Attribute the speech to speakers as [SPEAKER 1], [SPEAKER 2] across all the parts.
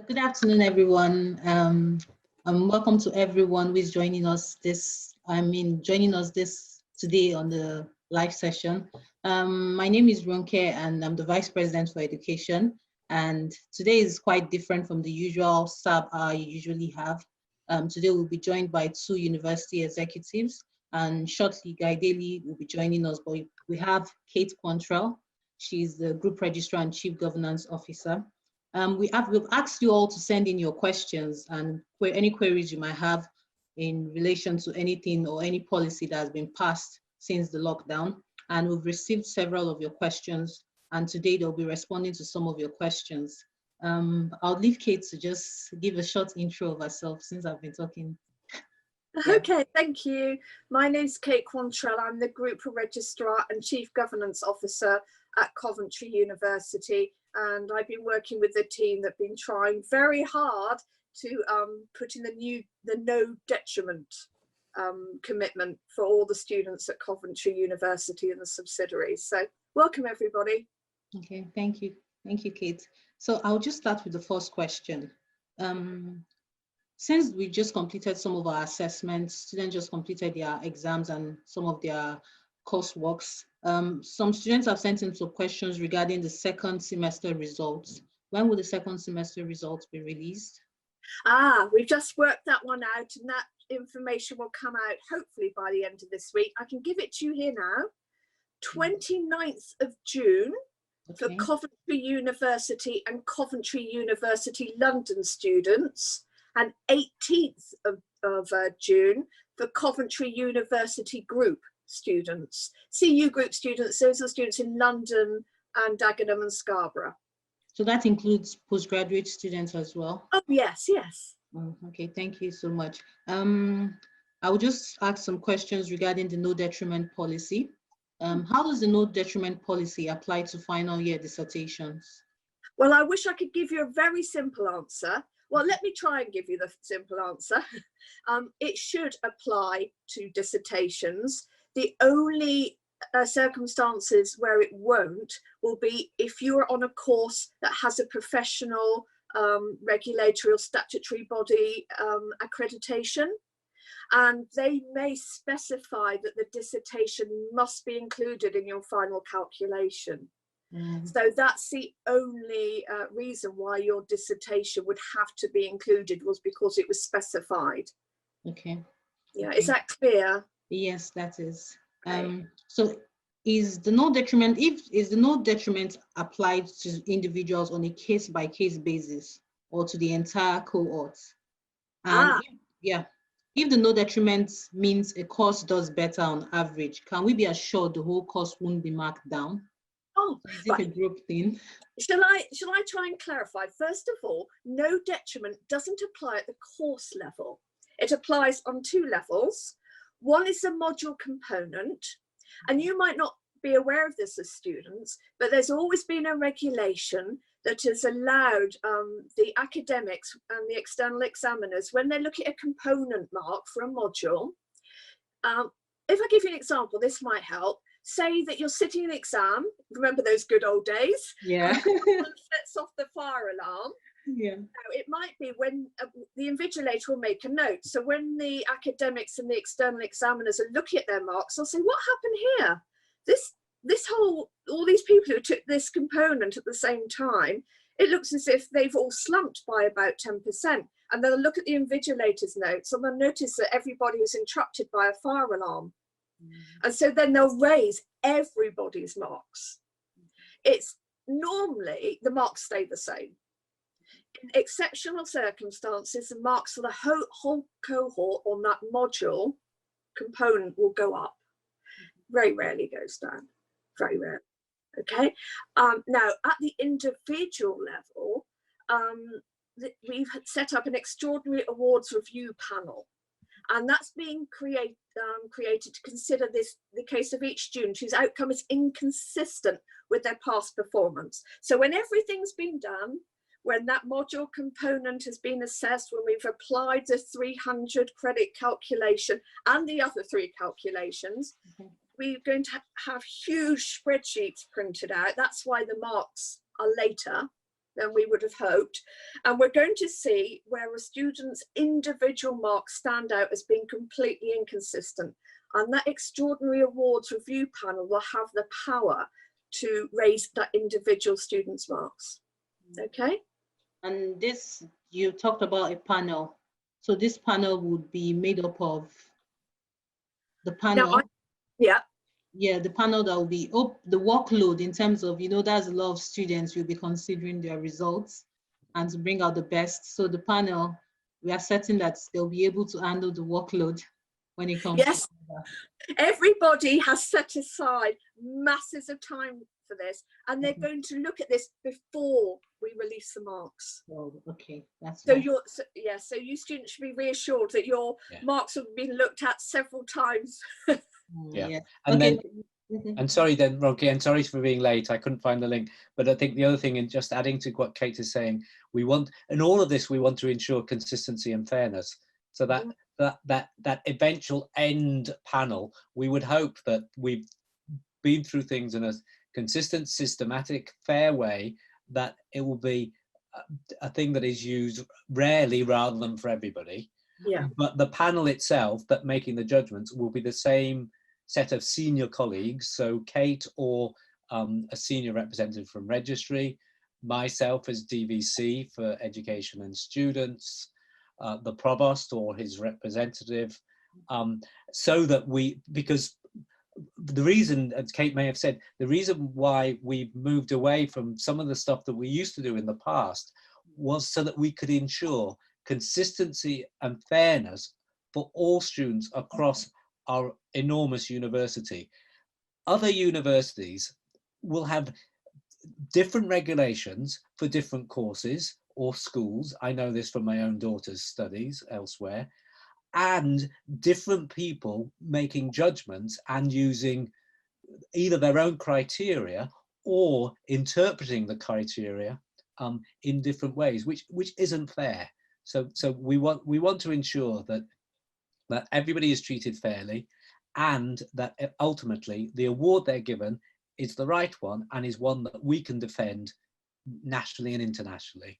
[SPEAKER 1] Good afternoon, everyone. Welcome to everyone who is joining us this today on the live session. My name is Ronke and I'm the Vice President for Education. And today is quite different from the usual Sabb hour you usually have. Today we'll be joined by two university executives, and shortly Guy Daly will be joining us, but we have Kate Quantrell. She's the Group Registrar and Chief Governance Officer. We've asked you all to send in your questions and any queries you might have in relation to anything or any policy that has been passed since the lockdown. And we've received several of your questions, and today they'll be responding to some of your questions. I'll leave Kate to just give a short intro of herself since I've been talking.
[SPEAKER 2] Yeah. Okay, thank you. My name's Kate Quantrell. I'm the Group Registrar and Chief Governance Officer at Coventry University. And I've been working with the team that've been trying very hard to put in the no detriment commitment for all the students at Coventry University and the subsidiaries. So welcome everybody.
[SPEAKER 1] Okay, thank you. Thank you, Kate. So I'll just start with the first question. Since we just completed some of our assessments, students just completed their exams and some of their courseworks, some students have sent in some questions regarding the second semester results. When will the second semester results be released?
[SPEAKER 2] We've just worked that one out, and that information will come out hopefully by the end of this week. I can give it to you here now. 29th of June for Coventry University and Coventry University London students, and 18th of June for Coventry University Group students. CU Group students, those are students in London and Dagenham and Scarborough.
[SPEAKER 1] So that includes postgraduate students as well?
[SPEAKER 2] Oh, yes, yes.
[SPEAKER 1] Oh, okay, thank you so much. I will just ask some questions regarding the no detriment policy. How does the no detriment policy apply to final year dissertations?
[SPEAKER 2] Well, I wish I could give you a very simple answer. Well, let me try and give you the simple answer. It should apply to dissertations. The only circumstances where it won't will be if you're on a course that has a professional regulatory or statutory body accreditation, and they may specify that the dissertation must be included in your final calculation. So that's the only reason why your dissertation would have to be included, was because it was specified.
[SPEAKER 1] Okay.
[SPEAKER 2] Yeah, is that clear?
[SPEAKER 1] Yes, that is. So is the no detriment applied to individuals on a case-by-case basis or to the entire cohort? And if the no detriment means a course does better on average, can we be assured the whole course won't be marked down?
[SPEAKER 2] Oh,
[SPEAKER 1] is it a group thing?
[SPEAKER 2] Shall I try and clarify? First of all, no detriment doesn't apply at the course level. It applies on two levels. One is the module component, and you might not be aware of this as students, but there's always been a regulation that has allowed the academics and the external examiners, when they look at a component mark for a module, if I give you an example, this might help. Say that you're sitting an exam, remember those good old days?
[SPEAKER 1] Yeah.
[SPEAKER 2] Sets off the fire alarm.
[SPEAKER 1] Yeah.
[SPEAKER 2] Now, it might be when the invigilator will make a note. So when the academics and the external examiners are looking at their marks, they'll say, what happened here? All these people who took this component at the same time, it looks as if they've all slumped by about 10%. And they'll look at the invigilator's notes and they'll notice that everybody was interrupted by a fire alarm. And so then they'll raise everybody's marks. It's normally the marks stay the same. In exceptional circumstances, the marks for the whole cohort on that module component will go up. Very rarely goes down, very rare. Okay. Now at the individual level, we've set up an extraordinary awards review panel. And that's being created to consider the case of each student whose outcome is inconsistent with their past performance. So when everything's been done, when that module component has been assessed, when we've applied the 300 credit calculation and the other 3 calculations, we're going to have huge spreadsheets printed out. That's why the marks are later. than we would have hoped. And we're going to see where a student's individual marks stand out as being completely inconsistent. And that extraordinary awards review panel will have the power to raise that individual student's marks. Okay?
[SPEAKER 1] And this, you talked about a panel. So this panel would be made up of the panel.
[SPEAKER 2] Now,
[SPEAKER 1] Yeah, the panel that will be the workload in terms of, there's a lot of students will be considering their results and to bring out the best. So the panel, we are certain that they'll be able to handle the workload when it comes
[SPEAKER 2] yes,
[SPEAKER 1] to that.
[SPEAKER 2] Everybody has set aside masses of time for this, and they're going to look at this before we release the marks.
[SPEAKER 1] Oh, okay, that's
[SPEAKER 2] so
[SPEAKER 1] nice.
[SPEAKER 2] So you students should be reassured that your marks have been looked at several times.
[SPEAKER 3] Yeah. And
[SPEAKER 1] okay.
[SPEAKER 3] Then, and sorry then, Ronke, and sorry for being late. I couldn't find the link. But I think the other thing, and just adding to what Kate is saying, we want, in all of this, we want to ensure consistency and fairness. So that eventual end panel, we would hope that we've been through things in a consistent, systematic, fair way, that it will be a thing that is used rarely rather than for everybody.
[SPEAKER 2] Yeah.
[SPEAKER 3] But the panel itself that making the judgments will be the same set of senior colleagues. So Kate or a senior representative from Registry, myself as DVC for Education and Students, the Provost or his representative, so that because the reason, as Kate may have said, the reason why we moved away from some of the stuff that we used to do in the past was so that we could ensure consistency and fairness for all students across our enormous university. Other universities will have different regulations for different courses or schools. I know this from my own daughter's studies elsewhere, and different people making judgments and using either their own criteria or interpreting the criteria in different ways, which isn't fair. So we want to ensure that everybody is treated fairly, and that ultimately the award they're given is the right one and is one that we can defend nationally and internationally.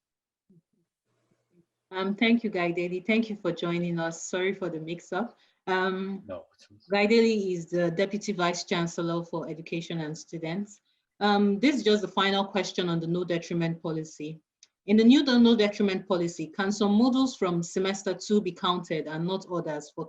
[SPEAKER 1] Thank you, Guy Daly. Thank you for joining us. Sorry for the mix-up.
[SPEAKER 3] No.
[SPEAKER 1] Guy Daly is the Deputy Vice Chancellor for Education and Students. This is just the final question on the no detriment policy. In the new no detriment policy, can some modules from semester 2 be counted and not others for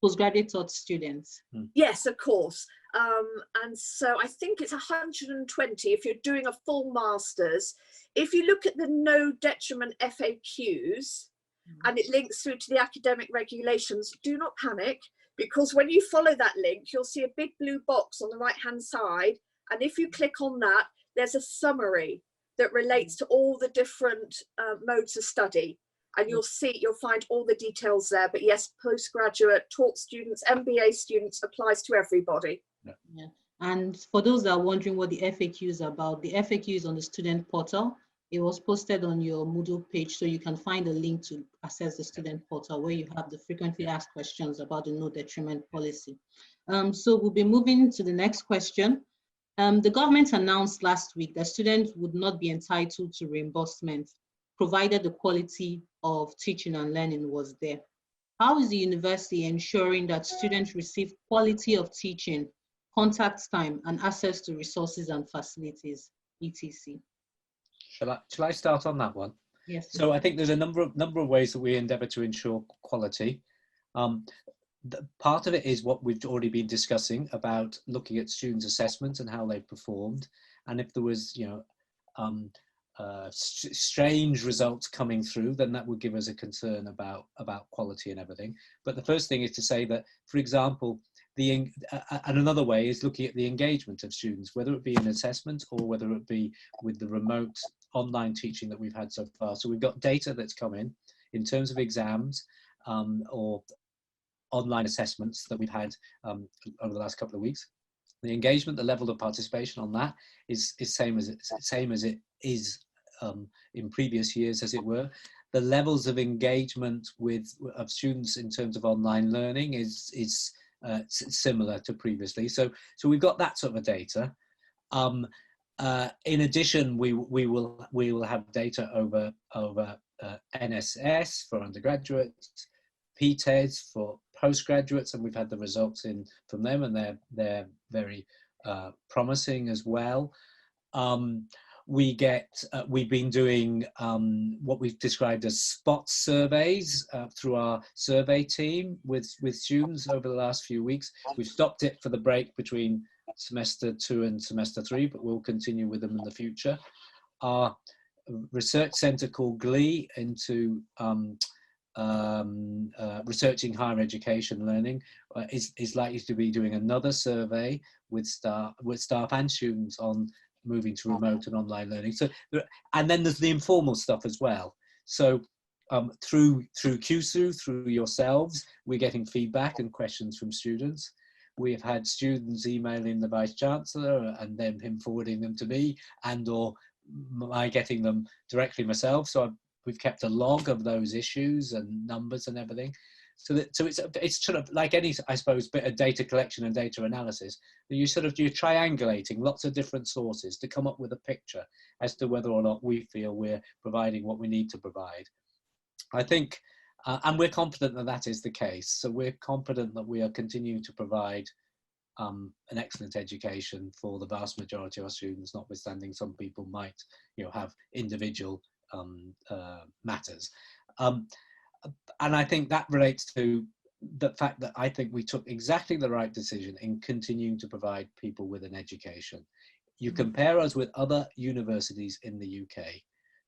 [SPEAKER 1] postgraduate taught students?
[SPEAKER 2] Yes, of course. And so I think it's 120 if you're doing a full master's. If you look at the no detriment FAQs and it links through to the academic regulations, do not panic, because when you follow that link, you'll see a big blue box on the right hand side. And if you click on that, there's a summary that relates to all the different modes of study. And you'll find all the details there. But yes, postgraduate, taught students, MBA students applies to everybody.
[SPEAKER 1] Yeah. And for those that are wondering what the FAQ is about, the FAQ is on the student portal. It was posted on your Moodle page, so you can find a link to access the student portal where you have the frequently asked questions about the no detriment policy. So we'll be moving to the next question. The government announced last week that students would not be entitled to reimbursement, provided the quality of teaching and learning was there. How is the university ensuring that students receive quality of teaching, contact time, and access to resources and facilities, etc.?
[SPEAKER 3] Shall I start on that one?
[SPEAKER 1] Yes.
[SPEAKER 3] So I think there's a number of ways that we endeavour to ensure quality. Part of it is what we've already been discussing about looking at students' assessments and how they've performed, and if there was, strange results coming through, then that would give us a concern about quality and everything. But the first thing is to say that, for example, and another way is looking at the engagement of students, whether it be in assessment or whether it be with the remote online teaching that we've had so far. So we've got data that's come in terms of exams or online assessments that we've had over the last couple of weeks. The engagement, the level of participation on that is same as it is in previous years, as it were. The levels of engagement of students in terms of online learning is similar to previously. So we've got that sort of data. In addition, we will have data over NSS for undergraduates, PTES for postgraduates, and we've had the results in from them, and they're very promising as well. We've been doing what we've described as spot surveys through our survey team with students over the last few weeks. We've stopped it for the break between semester 2 and semester 3, but we'll continue with them in the future. Our research centre called GLEE into researching higher education learning is likely to be doing another survey with staff and students on moving to remote and online learning. So, and then there's the informal stuff as well. So through QSU, through yourselves, we're getting feedback and questions from students. We've had students emailing the Vice Chancellor and then him forwarding them to me, and or I getting them directly myself. So we've kept a log of those issues and numbers and everything. So it's sort of like any, I suppose, bit of data collection and data analysis. You're triangulating lots of different sources to come up with a picture as to whether or not we feel we're providing what we need to provide. I think, and we're confident that that is the case. So we're confident that we are continuing to provide an excellent education for the vast majority of our students, notwithstanding some people might, have individual matters. And I think that relates to the fact that I think we took exactly the right decision in continuing to provide people with an education. You compare us with other universities in the UK.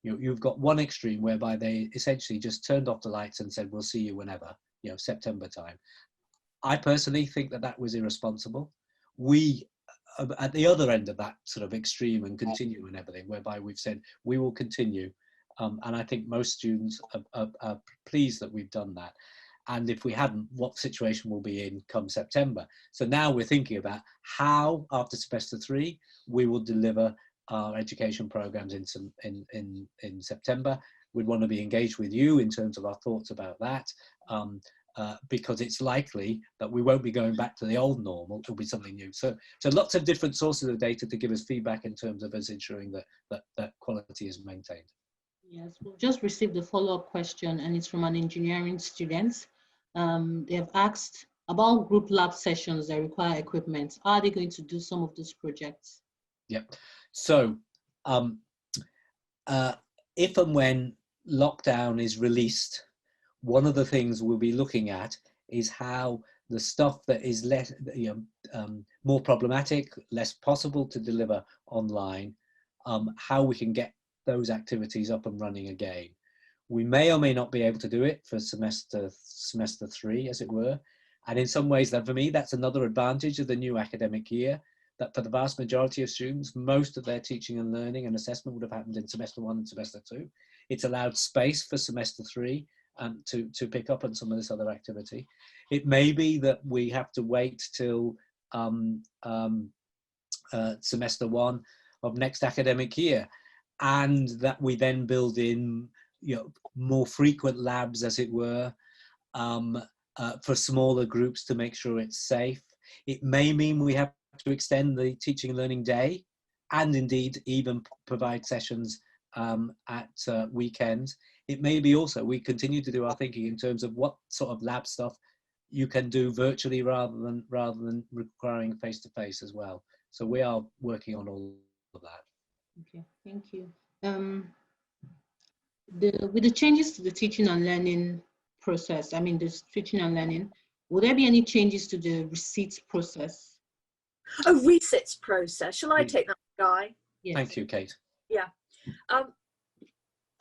[SPEAKER 3] You've got one extreme whereby they essentially just turned off the lights and said, we'll see you whenever, September time. I personally think that that was irresponsible. We, at the other end of that sort of extreme and continue and everything, whereby we've said, we will continue. And I think most students are pleased that we've done that. And if we hadn't, what situation we'll be in come September. So now we're thinking about how, after semester 3, we will deliver our education programs in September. We'd want to be engaged with you in terms of our thoughts about that, because it's likely that we won't be going back to the old normal. It'll be something new. So lots of different sources of data to give us feedback in terms of us ensuring that quality is maintained.
[SPEAKER 1] Yes, we've just received a follow-up question, and it's from an engineering student. They have asked about group lab sessions that require equipment. How are they going to do some of those projects?
[SPEAKER 3] Yep. So if and when lockdown is released, one of the things we'll be looking at is how the stuff that is less, more problematic, less possible to deliver online, how we can get those activities up and running again. We may or may not be able to do it for semester 3, as it were. And in some ways, that for me, that's another advantage of the new academic year, that for the vast majority of students, most of their teaching and learning and assessment would have happened in semester 1 and semester 2. It's allowed space for semester 3 to pick up on some of this other activity. It may be that we have to wait till semester 1 of next academic year, and that we then build in more frequent labs, as it were, for smaller groups to make sure it's safe. It may mean we have to extend the teaching and learning day, and indeed even provide sessions at weekends. It may be also we continue to do our thinking in terms of what sort of lab stuff you can do virtually rather than requiring face-to-face as well. So we are working on all of that.
[SPEAKER 1] Okay, thank you. With the changes to the teaching and learning process, the teaching and learning, will there be any changes to the receipts process?
[SPEAKER 2] A receipts process. Shall I take that, Guy?
[SPEAKER 1] Yes.
[SPEAKER 3] Thank you, Kate.
[SPEAKER 2] Yeah.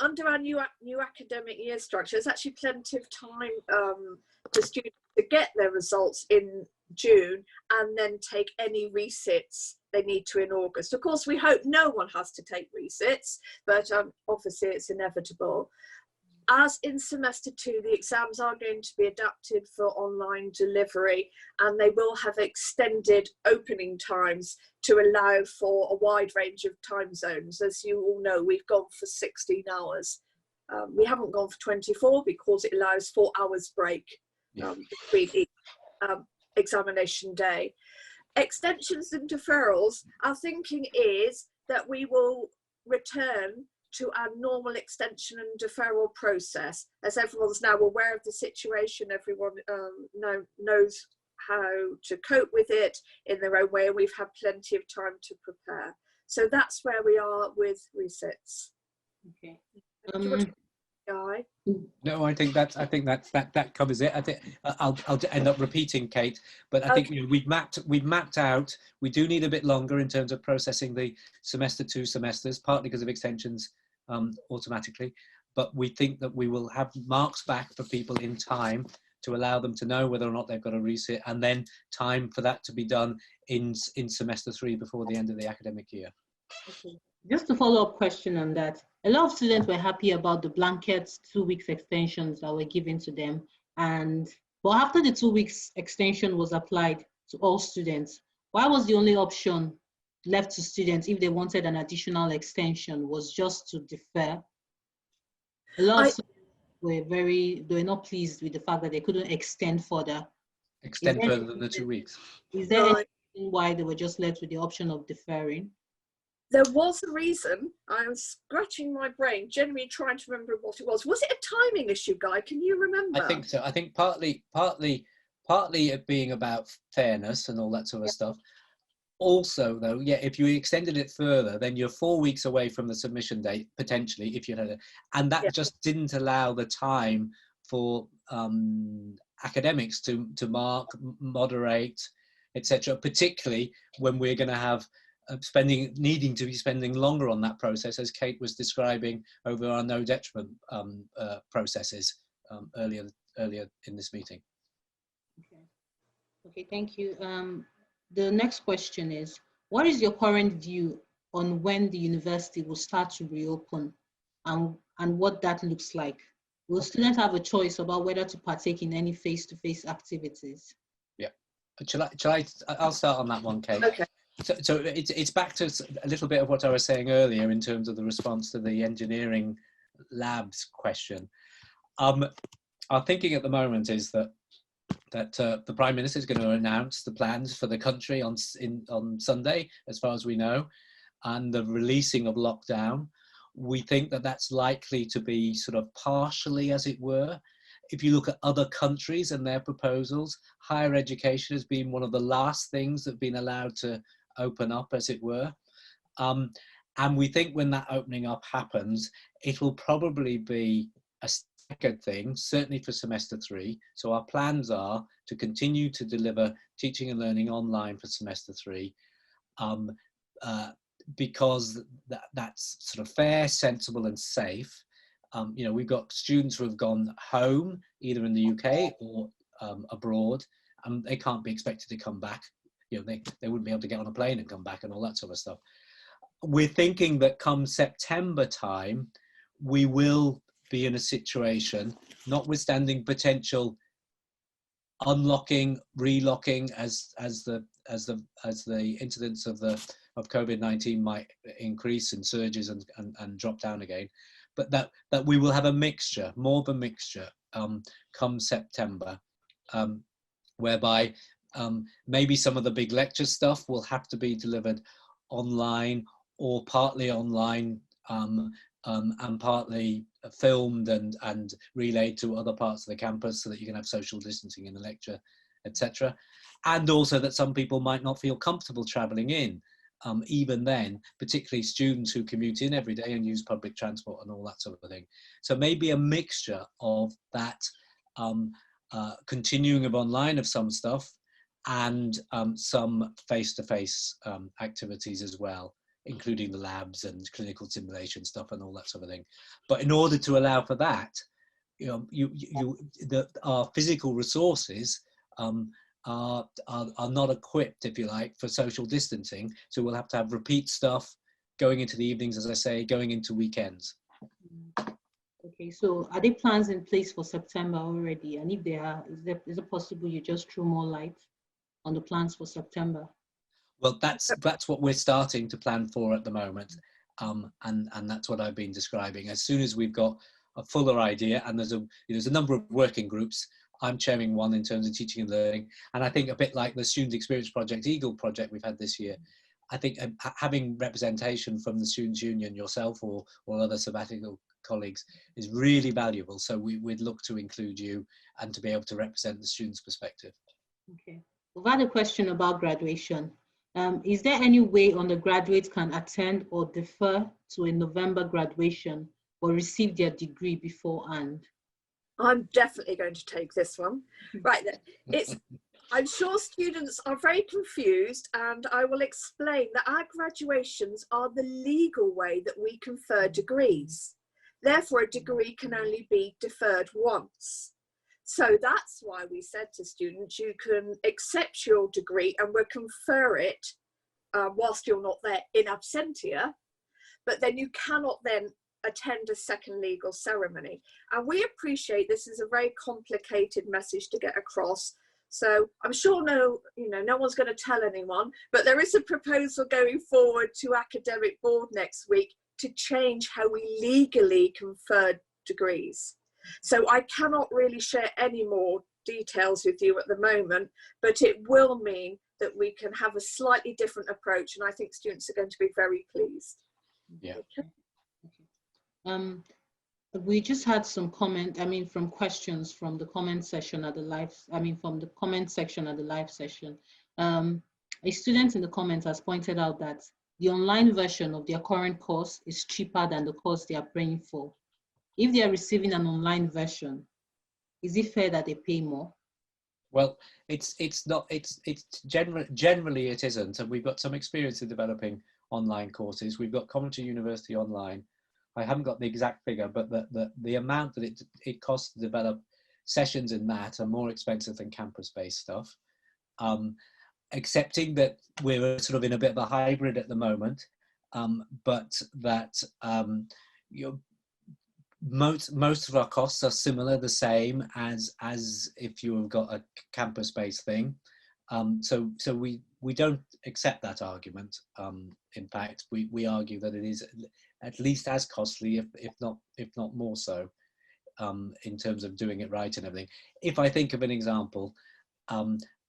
[SPEAKER 2] Under our new academic year structure, there's actually plenty of time for students to get their results in June and then take any resits they need to in August. Of course, we hope no one has to take resits, but obviously it's inevitable. As in semester 2, the exams are going to be adapted for online delivery, and they will have extended opening times to allow for a wide range of time zones. As you all know, we've gone for 16 hours. We haven't gone for 24 because it allows 4 hours break between each examination day. Extensions and deferrals, our thinking is that we will return to our normal extension and deferral process. As everyone's now aware of the situation, everyone knows how to cope with it in their own way, and we've had plenty of time to prepare. So that's where we are with resits.
[SPEAKER 1] Okay.
[SPEAKER 2] Do you want to, Guy?
[SPEAKER 3] No, I think that covers it. I think I'll end up repeating Kate, but I think, you know, we've mapped out. We do need a bit longer in terms of processing the semester 2 semesters, partly because of extensions automatically, but we think that we will have marks back for people in time to allow them to know whether or not they've got a resit, and then time for that to be done in semester 3 before the end of the academic year.
[SPEAKER 1] Okay. Just a follow-up question on that. A lot of students were happy about the blanket 2 weeks extensions that were given to them. But after the 2 weeks extension was applied to all students, why was the only option left to students if they wanted an additional extension was just to defer? A lot of students were not pleased with the fact that they couldn't extend further.
[SPEAKER 3] Extend further than the 2 weeks.
[SPEAKER 1] Is there any reason why they were just left with the option of deferring?
[SPEAKER 2] There was a reason. I'm scratching my brain, genuinely trying to remember what it was. Was it a timing issue, Guy? Can you remember?
[SPEAKER 3] I think so. I think partly it being about fairness and all that sort of stuff. Also, though, yeah, if you extended it further, then you're 4 weeks away from the submission date, potentially, if you had it. And that just didn't allow the time for academics to mark, moderate, etc., particularly when we're going to have needing to be spending longer on that process, as Kate was describing over our no detriment processes earlier in this meeting.
[SPEAKER 1] Okay, thank you. The next question is, what is your current view on when the university will start to reopen and what that looks like? Will students have a choice about whether to partake in any face-to-face activities? Yeah.
[SPEAKER 3] I'll start on that one, Kate.
[SPEAKER 2] Okay.
[SPEAKER 3] So it's back to a little bit of what I was saying earlier in terms of the response to the engineering labs question. Our thinking at the moment is that the Prime Minister is going to announce the plans for the country on Sunday, as far as we know, and the releasing of lockdown. We think that that's likely to be sort of partially, as it were. If you look at other countries and their proposals, higher education has been one of the last things that have been allowed to open up, as it were. And we think when that opening up happens, it will probably be a staggered thing, certainly for semester 3. So our plans are to continue to deliver teaching and learning online for semester 3, because that's sort of fair, sensible and safe. You know, we've got students who have gone home, either in the UK or abroad, and they can't be expected to come back. You know, they wouldn't be able to get on a plane and come back and all that sort of stuff. We're thinking that come September time, we will be in a situation, notwithstanding potential unlocking, relocking as the incidence of COVID-19 might increase in surges and drop down again, but that we will have a mixture, more of a mixture, come September, whereby maybe some of the big lecture stuff will have to be delivered online or partly online, and partly filmed and relayed to other parts of the campus so that you can have social distancing in the lecture, etc. And also that some people might not feel comfortable travelling in, even then, particularly students who commute in every day and use public transport and all that sort of thing. So maybe a mixture of that continuing of online of some stuff and some face-to-face activities as well, including the labs and clinical simulation stuff and all that sort of thing. But in order to allow for that, you know, our physical resources are not equipped, if you like, for social distancing. So we'll have to have repeat stuff going into the evenings, as I say, going into weekends.
[SPEAKER 1] Okay, so are there plans in place for September already? And if there are, is it possible you just throw more light on the plans for September? Well,
[SPEAKER 3] that's what we're starting to plan for at the moment, and that's what I've been describing. As soon as we've got a fuller idea, and there's a number of working groups. I'm chairing one in terms of teaching and learning, and I think a bit like the Student Experience Project, Eagle project we've had this year. I think having representation from the Students' Union, yourself or other sabbatical colleagues, is really valuable. So we'd look to include you and to be able to represent the students' perspective.
[SPEAKER 1] Okay. We've had a question about graduation. Is there any way undergraduates can attend or defer to a November graduation or receive their degree beforehand?
[SPEAKER 2] I'm definitely going to take this one. Right then, I'm sure students are very confused, and I will explain that our graduations are the legal way that we confer degrees. Therefore, a degree can only be deferred once. So that's why we said to students, you can accept your degree and we'll confer it whilst you're not there in absentia, but then you cannot then attend a second legal ceremony. And we appreciate this is a very complicated message to get across. So I'm sure no one's going to tell anyone, but there is a proposal going forward to Academic Board next week to change how we legally confer degrees. So I cannot really share any more details with you at the moment, but it will mean that we can have a slightly different approach, and I think students are going to be very pleased.
[SPEAKER 3] Yeah.
[SPEAKER 1] Okay. We just had some comment, from questions from the comment section at the live, from the comment section at the live session. A student in the comments has pointed out that the online version of their current course is cheaper than the course they are paying for. If they are receiving an online version, is it fair that they pay more?
[SPEAKER 3] Well, it's generally it isn't, and we've got some experience in developing online courses. We've got Coventry University Online. I haven't got the exact figure, but the amount that it costs to develop sessions in that are more expensive than campus-based stuff. Accepting that we're sort of in a bit of a hybrid at the moment, but that most of our costs are similar, the same as if you have got a campus-based thing. So we don't accept that argument. In fact, we argue that it is at least as costly, if not more so, in terms of doing it right and everything. If I think of an example,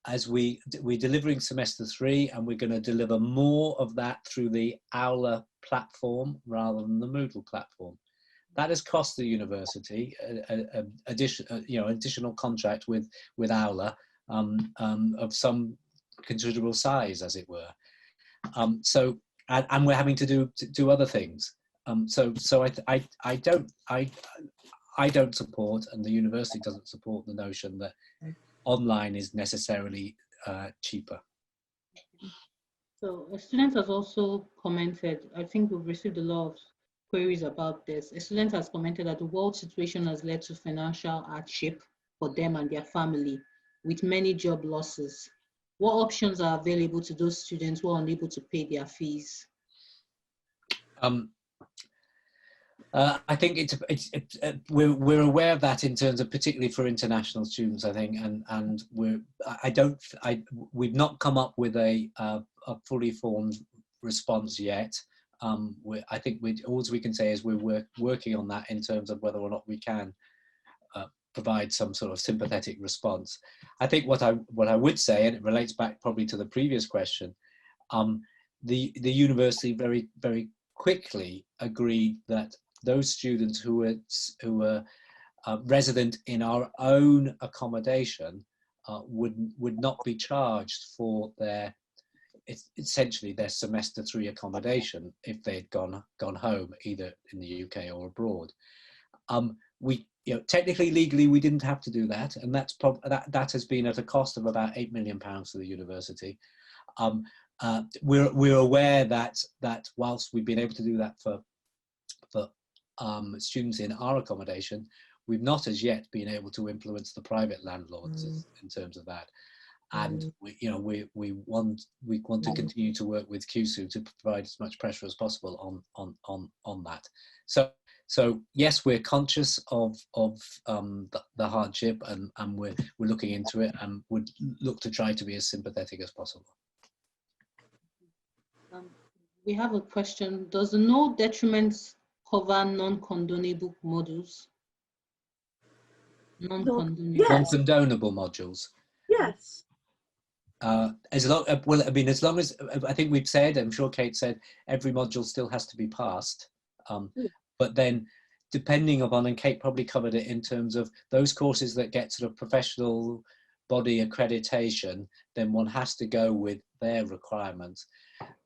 [SPEAKER 3] as we're delivering semester 3, and we're going to deliver more of that through the Aula platform rather than the Moodle platform. That has cost the university an additional contract with Aula of some considerable size, as it were. So we're having to do other things. So I don't support, and the university doesn't support, the notion that online is necessarily cheaper.
[SPEAKER 1] So a student has also commented, I think we've received a lot of queries about this. A student has commented that the world situation has led to financial hardship for them and their family, with many job losses. What options are available to those students who are unable to pay their fees?
[SPEAKER 3] I think we're aware of that in terms of, particularly for international students, I think, and we've not come up with a fully formed response yet. I think all we can say is we're working on that in terms of whether or not we can provide some sort of sympathetic response. I think what I would say, and it relates back probably to the previous question, the university very, very quickly agreed that those students who were resident in our own accommodation would not be charged for essentially their semester 3 accommodation if they had gone home, either in the UK or abroad. Technically, legally, we didn't have to do that, and that has been at a cost of about £8 million to the university. We're aware that whilst we've been able to do that for students in our accommodation, we've not as yet been able to influence the private landlords in terms of that. And we want to continue to work with QSU to provide as much pressure as possible on that. So yes, we're conscious of the hardship, and we're looking into it, and would look to try to be as sympathetic as possible.
[SPEAKER 1] We have a question. Does the no detriments cover non-condonable modules?
[SPEAKER 2] Yes.
[SPEAKER 3] Non-condonable modules.
[SPEAKER 2] Yes.
[SPEAKER 3] As long, well, I mean, as long as, I think we've said, I'm sure Kate said, every module still has to be passed. But then, depending upon, and Kate probably covered it in terms of those courses that get sort of professional body accreditation, then one has to go with their requirements.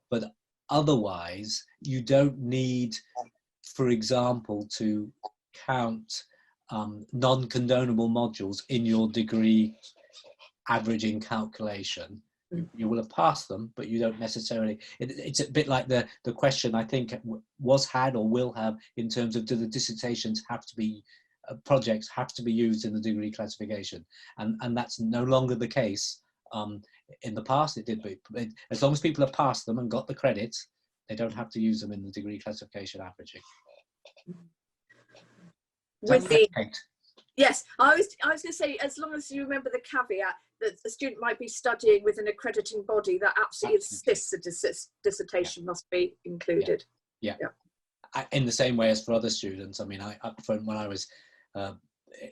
[SPEAKER 3] But otherwise, you don't need, for example, to count non-condonable modules in your degree averaging calculation. You will have passed them, but you don't necessarily, it's a bit like the question I think was had or will have in terms of, do the dissertations have to be, projects have to be used in the degree classification, and that's no longer the case. In the past it did, but as long as people have passed them and got the credits, they don't have to use them in the degree classification averaging.
[SPEAKER 2] With the,
[SPEAKER 3] Kate?
[SPEAKER 2] yes, I was going to say, as long as you remember the caveat that a student might be studying with an accrediting body that absolutely insists a dissertation must be included.
[SPEAKER 3] Yeah. In the same way as for other students. I mean, when I was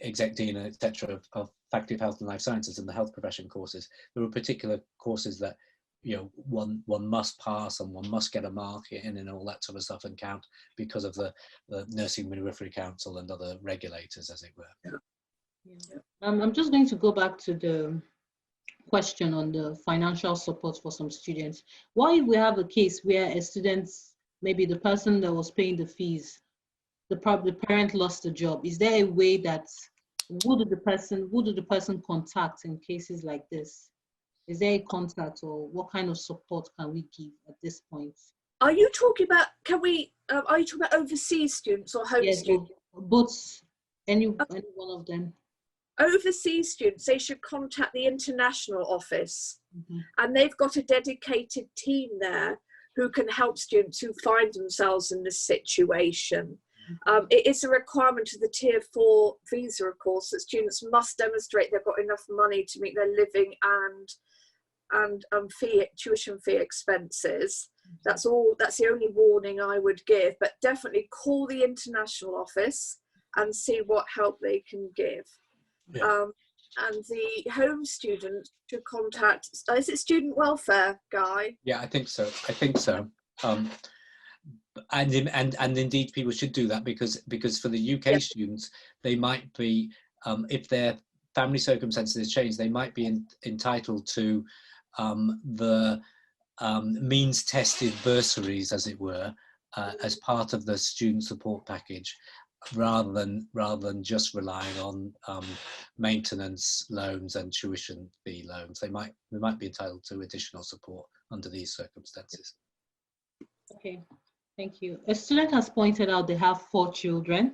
[SPEAKER 3] exec dean, etc., of Faculty of Health and Life Sciences and the health profession courses, there were particular courses that, you know, one must pass and one must get a mark in and all that sort of stuff and count because of the Nursing Midwifery Council and other regulators, as it were.
[SPEAKER 1] I'm just going to go back to the question on the financial support for some students. What if we have a case where a student, maybe the person that was paying the fees, the parent lost the job? Is there a way that, who do the person contact in cases like this? Is there a contact, or what kind of support can we give at this point?
[SPEAKER 2] Are you talking about, are you talking about overseas students or home students?
[SPEAKER 1] Both, any one of them.
[SPEAKER 2] Overseas students, they should contact the international office, and they've got a dedicated team there who can help students who find themselves in this situation. It is a requirement of the Tier 4 visa, of course, that students must demonstrate they've got enough money to meet their living and tuition fee expenses. That's all. That's the only warning I would give. But definitely call the international office and see what help they can give. And the home student should contact, is it student welfare, Guy?
[SPEAKER 3] Yeah, I think so. And indeed people should do that, because for the UK students, they might be, if their family circumstances change, they might be entitled to the means tested bursaries, as it were, as part of the student support package, rather than just relying on maintenance loans and tuition fee loans. They might be entitled to additional support under these circumstances.
[SPEAKER 1] Okay, thank you. A student has pointed out they have 4 children.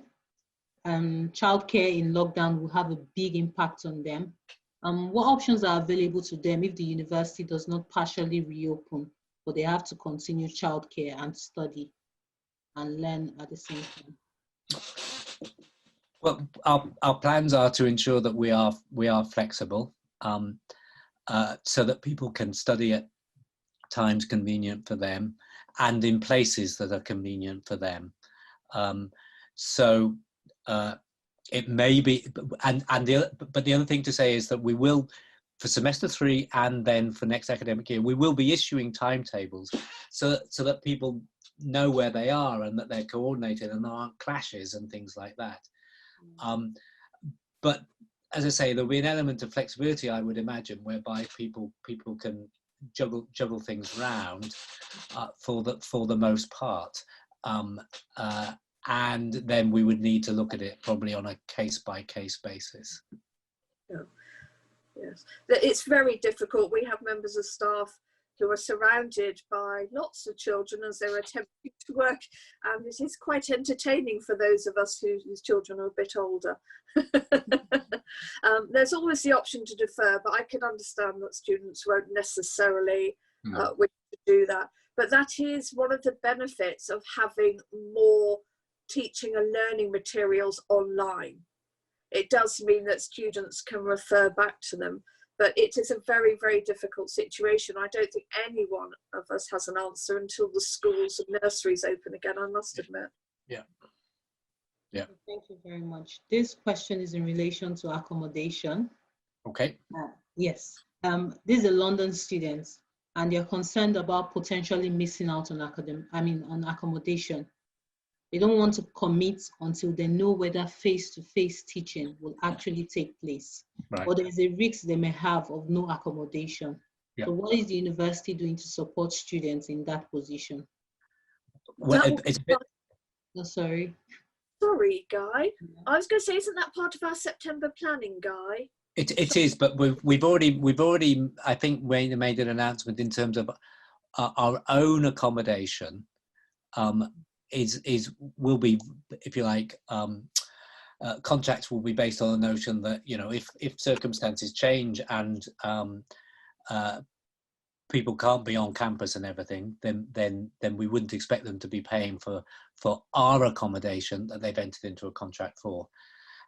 [SPEAKER 1] Childcare in lockdown will have a big impact on them. What options are available to them if the university does not partially reopen, but they have to continue childcare and study and learn at the same time?
[SPEAKER 3] Well, our plans are to ensure that we are flexible, so that people can study at times convenient for them and in places that are convenient for them. It may be, but the other thing to say is that we will, for semester 3 and then for next academic year, we will be issuing timetables so that people know where they are and that they're coordinated and there aren't clashes and things like that. But as I say, there'll be an element of flexibility, I would imagine, whereby people can juggle things around for the most part. And then we would need to look at it probably on a case-by-case basis.
[SPEAKER 2] Yes, it's very difficult. We have members of staff who are surrounded by lots of children as they're attempting to work, and it is quite entertaining for those of us whose children are a bit older. There's always the option to defer, but I can understand that students won't necessarily wish to do that. But that is one of the benefits of having more teaching and learning materials online. It does mean that students can refer back to them, but it is a very, very difficult situation. I don't think any one of us has an answer until the schools and nurseries open again, I must admit.
[SPEAKER 3] Yeah.
[SPEAKER 1] Thank you very much. This question is in relation to accommodation.
[SPEAKER 3] Okay.
[SPEAKER 1] Yes. these are London students, and they're concerned about potentially missing out on on accommodation. They don't want to commit until they know whether face-to-face teaching will actually take place.
[SPEAKER 3] Right.
[SPEAKER 1] Or there is a risk they may have of no accommodation.
[SPEAKER 3] Yeah.
[SPEAKER 1] So what is the university doing to support students in that position?
[SPEAKER 3] Well, it's a bit...
[SPEAKER 1] Oh, sorry.
[SPEAKER 2] Sorry, Guy. I was going to say, isn't that part of our September planning, Guy?
[SPEAKER 3] It is, but we've already I think made an announcement in terms of our own accommodation. Will be, if you like, contracts will be based on the notion that, you know, if circumstances change and people can't be on campus and everything, then we wouldn't expect them to be paying for our accommodation that they've entered into a contract for.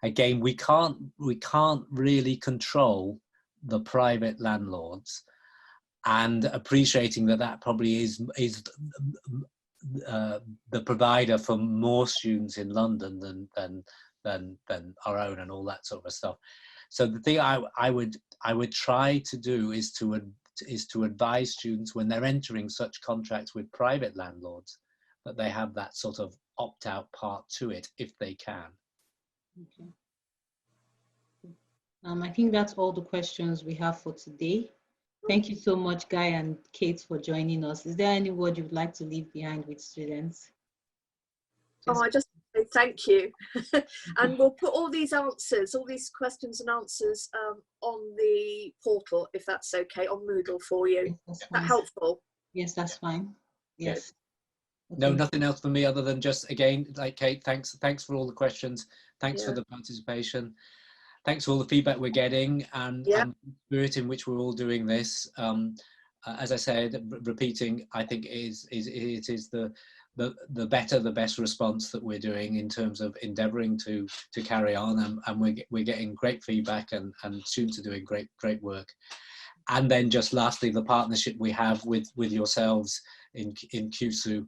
[SPEAKER 3] Again, we can't really control the private landlords, and appreciating that probably is the provider for more students in London than our own and all that sort of stuff. So the thing I would try to do is to advise students when they're entering such contracts with private landlords that they have that sort of opt-out part to it if they can.
[SPEAKER 1] Okay. I think that's all the questions we have for today. Thank you so much, Guy and Kate, for joining us. Is there any word you would like to leave behind with students?
[SPEAKER 2] I just say thank you. And we'll put all these answers, all these questions and answers on the portal, if that's okay, on Moodle for you.
[SPEAKER 1] Yes,
[SPEAKER 2] Is that helpful?
[SPEAKER 1] Yes, that's fine. Yes. Okay.
[SPEAKER 3] No, nothing else for me other than just, again, like Kate, thanks for all the questions. Thanks for the participation. Thanks for all the feedback we're getting and the spirit in which we're all doing this. As I said, repeating, I think it is the best response that we're doing in terms of endeavouring to carry on, and we're getting great feedback, and students are doing great work. And then just lastly, the partnership we have with yourselves in QSU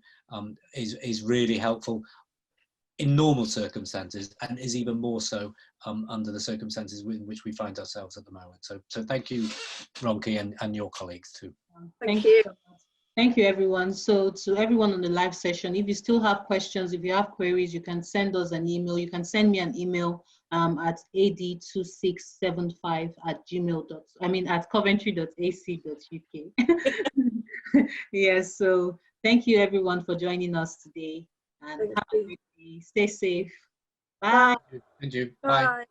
[SPEAKER 3] is really helpful in normal circumstances, and is even more so under the circumstances in which we find ourselves at the moment. So thank you, Ronke, and your colleagues too.
[SPEAKER 2] Thank you.
[SPEAKER 1] Thank you, everyone. So to everyone on the live session, if you still have questions, if you have queries, you can send us an email. You can send me an email at ad2675@at coventry.ac.uk. Yes, so thank you, everyone, for joining us today. And have a great day. Stay safe. Bye.
[SPEAKER 3] Thank you.
[SPEAKER 2] Bye.